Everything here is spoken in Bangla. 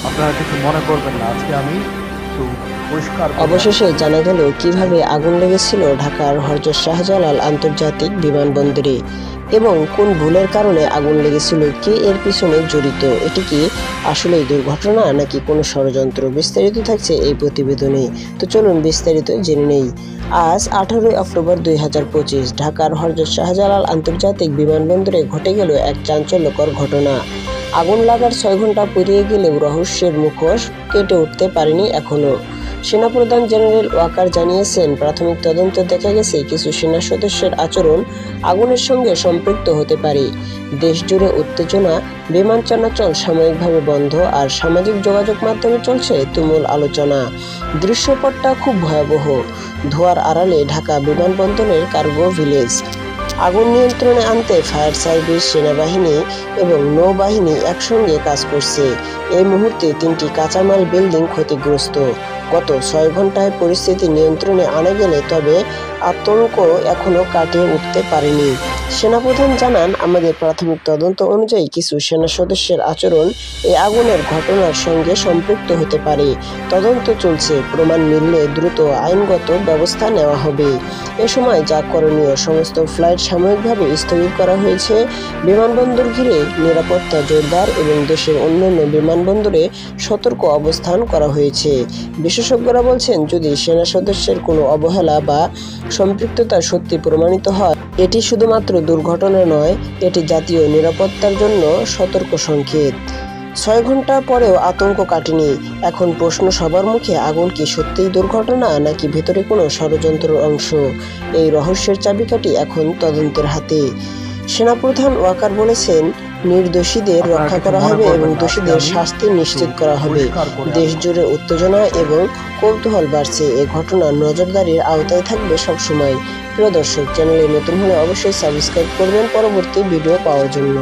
আপনারা কিছু মনে করবেন না, আজকে আমি একটু পরিষ্কার করে অবশেষে জানা গেল কিভাবে আগুন লেগেছিল ঢাকার হযরত শাহজালাল আন্তর্জাতিক বিমানবন্দরে এবং কোন ভুলের কারণে আগুন লেগেছিল, কে এর পিছনে জড়িত, এটি কি আসলেই দুর্ঘটনা নাকি কোনো ষড়যন্ত্র, বিস্তারিত থাকছে এই প্রতিবেদনে। তো চলুন বিস্তারিত জেনে নেই। আজ 18 অক্টোবর 2025 ঢাকার হযরত শাহজালাল আন্তর্জাতিক বিমানবন্দরে ঘটে গেল এক চাঞ্চল্যকর ঘটনা। আগুন লাগার 6 ঘন্টা পেরিয়ে গেলেও রহস্যের মুখোশ কেটে উঠতে পারেনি এখনো। সেনাপ্রধান জেনারেল ওয়াকার জানিয়েছেন, প্রাথমিক তদন্তে দেখা গেছে কিছু সেনা সদস্যের আচরণ আগুনের সঙ্গে সম্পৃক্ত হতে পারে। দেশ জুড়ে উত্তেজনা, বিমান চলাচল সাময়িকভাবে বন্ধ আর সামাজিক যোগাযোগ মাধ্যমে চলছে তুমুল আলোচনা। দৃশ্যপটটা খুব ভয়াবহ। ধোঁয়ার আড়ালে ঢাকা বিমানবন্দরের কার্গো ভিলেজ। আগুন নিয়ন্ত্রণে আনতে ফায়ার সার্ভিস, সেনাবাহিনী এবং নৌবাহিনী একসঙ্গে কাজ করছে। এই মুহূর্তে 3টি কাঁচামাল বিল্ডিং ক্ষতিগ্রস্ত। গত 6 ঘন্টায় পরিস্থিতি নিয়ন্ত্রণে আনা গেলে, তবে আতঙ্ক এখনও কাটিয়ে উঠতে পারেনি। সেনাপ্রধান জানান, আমাদের প্রাথমিক তদন্ত অনুযায়ী কিছু সেনা সদস্যের আচরণ এই আগুনের ঘটনার সঙ্গে সম্পৃক্ত হতে পারে। তদন্ত চলছে, প্রমাণ মিললে দ্রুত আইনগত ব্যবস্থা নেওয়া হবে। এ সময় যা করণীয়, সমস্ত ফ্লাইট সাময়িকভাবে স্থগিত করা হয়েছে। বিমানবন্দর ঘিরে নিরাপত্তা জোরদার এবং দেশের অন্যান্য বিমানবন্দরে সতর্ক অবস্থান করা হয়েছে। বিশেষজ্ঞরা বলছেন, যদি সেনা সদস্যের কোনো অবহেলা বা সম্পৃক্ততা সত্যি প্রমাণিত হয়, এটি শুধুমাত্র দুর্ঘটনা নয়, এটি জাতীয় নিরাপত্তার জন্য সতর্ক সংকেত। 6 ঘন্টা পরেও আতঙ্ক কাটেনি। এখন প্রশ্ন সবার মুখে, আগুন কি সত্যিই দুর্ঘটনা নাকি ভেতরে কোনো ষড়যন্ত্রের অংশ? এই রহস্যের চাবিকাঠি এখন তদন্তের হাতে। সেনাপ্রধান ওয়াকার বলেছেন, নির্দোষীদের রক্ষা করা হবে এবং দোষীদের শাস্তি নিশ্চিত করা হবে। দেশ জুড়ে উত্তেজনা এবং কৌতূহল বাড়ছে। এই ঘটনা নজরদারির আওতায় থাকবে সবসময়। প্রিয় দর্শক, চ্যানেলে নতুন হলে অবশ্যই সাবস্ক্রাইব করবেন পরবর্তী ভিডিও পাওয়ার জন্য।